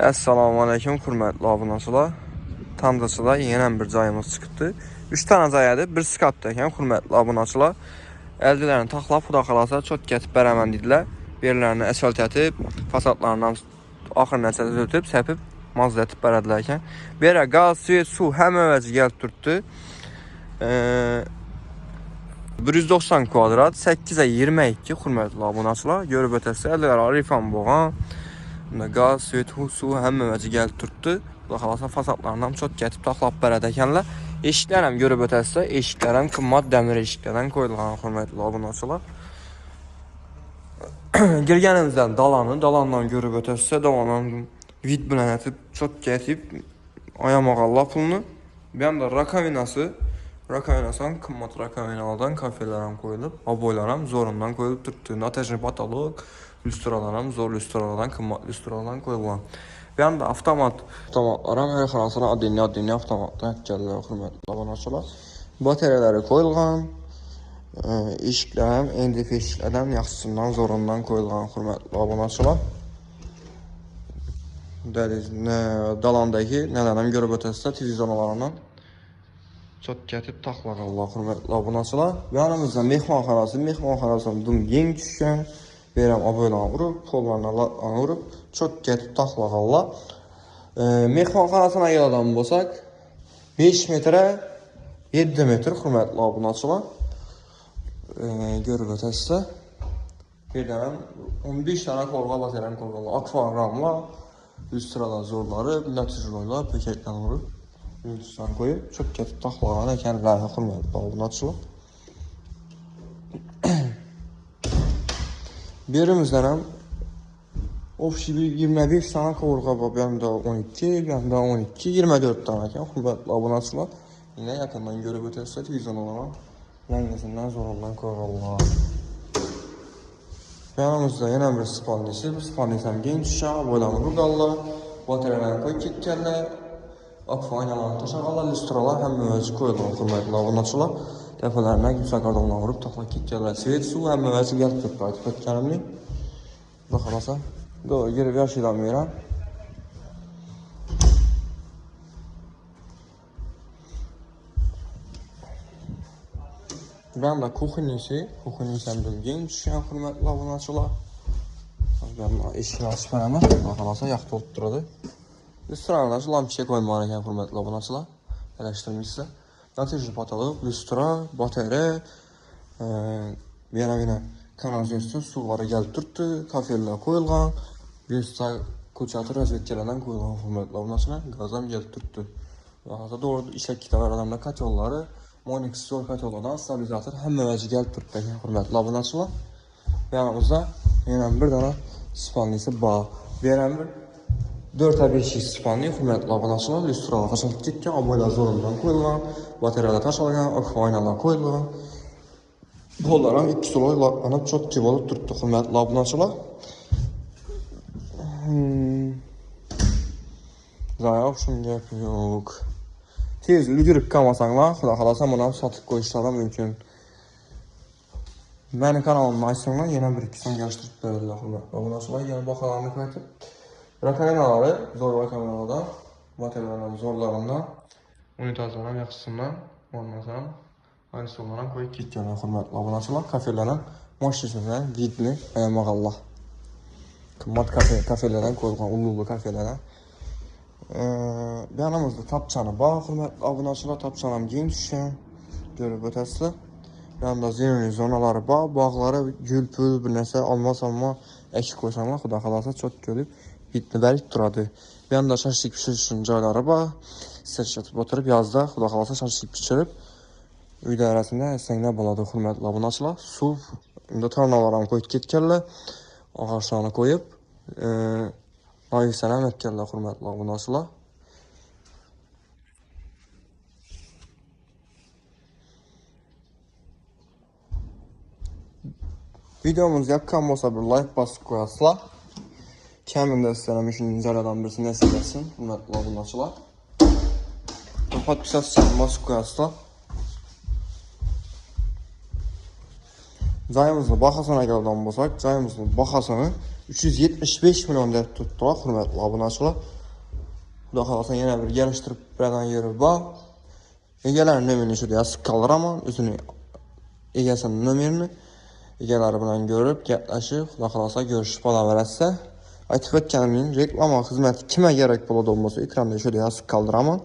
Assalamu alaykum hurmatli obunachilar. Tamdachılar yeni bir cayımız çıktı. 3 tane cayadı, bir skatda ekan hurmatli obunachilar. Əldilərini taxlab xuda xalasa çok getib bərəmən dedilər. Yerlərini əsfalt etib, fasadlarından axır nəticədə ötüb, səpib, mazda etib bərədilər ekan. Bir yerə qaz, svet, su həm əvəzi gəlib durdu. 190 kvadrat, 8'ə 22 hurmatli obunachilar. Görüb ötəsi əldiləri rifan boğan. Qaz, svet, su həm əvəzi gəlib durdu. Xalasa fasadlarından çox getib taxlab bərədəkənlər. Eşiklərəm görüb ötəsə, eşiklərəm qımmat dəmir eşiklərdən qoyulğan hörmətli obunachilar. Girgənimizdən dalandan görüb ötəsə, dalandan vid bilən etib çox getib ayamağalla pulunu. Bir anda rakavinasından qımmat rakavinalardan kafelərəm qoyulub, aboylarım zorundan qoyulub durdu. Ateşli patolog, lüstralarım zor lüstralardan, qımmat lüstralardan qoyulğan. Bir anda avtomatlarım hər xanasına adını avtomatdan gəlirlər hörmətli obunachilar. Batareyaları qoyulğan, eşiklərim NDF eşiklərdən yaxşısından zorundan qoyulğan hörmətli obunachilar. Dalandakı nələrim görüb ötəsə televiziyalarından çox getib taxlaqallah hörmətli obunachilar. Yanımızda mehmanxanasının dum yeni düşkən. Verəm aboylarını vurub, pollarını vurub, çox getib taxlaqallah. Mehmanxanasına gəldən bolsaq 5 metrə 7 metr hörmətli obunachilar. Görüb ötəsə verəm 15 dənə korğa bataryan qoyulğan. Akvaramla, lüstralar zorları, natijroylar, pəkəkdən vurub, lüstran qoyub, çox getib taxlaqallah ekənlər hörmətli obunachilar. Birimizdən ofisi 25 tane korğa var, bir de 12, bir de 12, 24 tane ekan hörmətli obunachilar. Yine yakından görüb ötəsə televizyonlara rəngəsindən zorundan qoyurlar. Yanımızda yine bir spandisi, bu spandisəm genç uşaq, boylarını vurqallar, batareyalarını qoyub getkənlər, akvaynalarını taşaqallar, lüstralar həm müvəzi qoyulur hörmətli obunachilar. Dəfələrlə yüksək adamla vurub taxlaq getkənlər, svet, su həm müvəzi gəlib durdu aytıb ötkənimli. Baxarasa, doğru girib yaşayıdan verəm. Ben de kuxunisəm bilgin düşən hörmətli obunachilar. Ben eşikini açıb mənəmə, baxarasa yaxda olub duradı. Lüstralarına lampişə qoymağı ekan hörmətli obunachilar. Eləşdirmişsə. Natijli patolog, lüstra, batarya, yenə kanalizasiya suları gəlib durdu, kafellər qoyulğan, lüstra koçatı razvedkalardan qoyulğan hörmətli obunachilar, qazam gəlib durdu. Baxarasa doğru işə kitələr adamda katyolları, Monix zor katyollardan stabilizator həm əvəzi gəlib durdu hörmətli obunachilar. Yanımızda yenə bir dənə spanlisi bağ. Verəm bir 4-5 spanli hörmətli obunachilar, lüstralar taşınıb getkən, aboylar zorundan qoyulğan, batareyalar taşalğan, akvaynalar qoyulğan. Pollarım 2 soloyla çox kiv olub durdu hörmətli obunachilar. Zaya oxşun gəp yox. Tez yürüb qalmasanlar, xuda xalasa bunu satıb qoyuşlara mümkün. Mənim kanalımı açsınlar, yenə bir ikisini gəlişdirib verirlər hörmətli obunachilar. Yəni baxalarını qayıtıb. Rakavinaları zor rakavinalardan, batareyaların zorlarından, unitazların yaxşısından, ondan sonra aynı sonlara qoyub getkənlər hörmətli obunachilar. Kafelərdən, maşinəsindən vidli ayamağallah. Qımmat kafelərdən qoyulğan, ululu kafelərdən. Yanımızda tapçanı bağ hörmətli obunachilar, tapçanım genç düşən, görüb ötəsi. Yanında zirveli zonaları bağ, bağları gül, pül, bir nəsə alma əkik qoysanlar, xuda xalasa çox görüb. Bitli bərik duradı. Bir anda şaşlik pişirişin cayları var. İstəşətib oturub yazda xuda xalasa şaşlik pişirib. Uyda arasında əslində baladı hörmətli obunachilar. Su, indi tarnalarını qoyub getkənlər. Ağaçlarını qoyub. Naif sənəm etkənlər hörmətli obunachilar. Videomuz yakın olsa bir like basıb qoyasılar. Kəmin də istəyirəm işin incələdən birisi nəsə eləsin, hörmətli obunachilar. Podpisasiya basıb qoyasılar. Cayımızın baxasına gəldən bolsaq, cayımızın baxasını 375 milyon deb tuttular, hurmatli obunachilar. Xudo xolasa yana bir gelishtirib beradan yeri bor. Egalarning nomerini shu yozib qoldiraman, o'zining egasining nomerini egalari bilan ko'rib, gaplashib, xudo xolasa ko'rishib qolaverasa, aytib o'tganim reklama xizmati kimga kerak bo'ladi bo'lsa, ekranda shu yozib qoldiraman.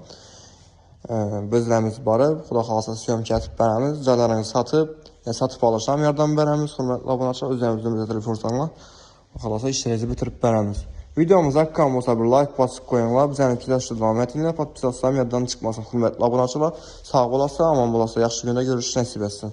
Bizlarimiz borib, xudo xolasa syomka etib beramiz, joylaringizni sotib olishga ham yordam beramiz. Hurmatli obunachilar, o'zlaringizga telefon so'ranglar. Xalosa ishimizni bitirib beramiz. Videomiz yoqqan bo'lsa bir like bosib qo'yinglar. Bizani kuzatishda davom etinglar. Podpisatsiya ham yoddan chiqmasin. Hurmatli obunachilar, sog' bo'lasiz, omon bo'lasiz. Yaxshi kunda ko'rishishni nasib etsin.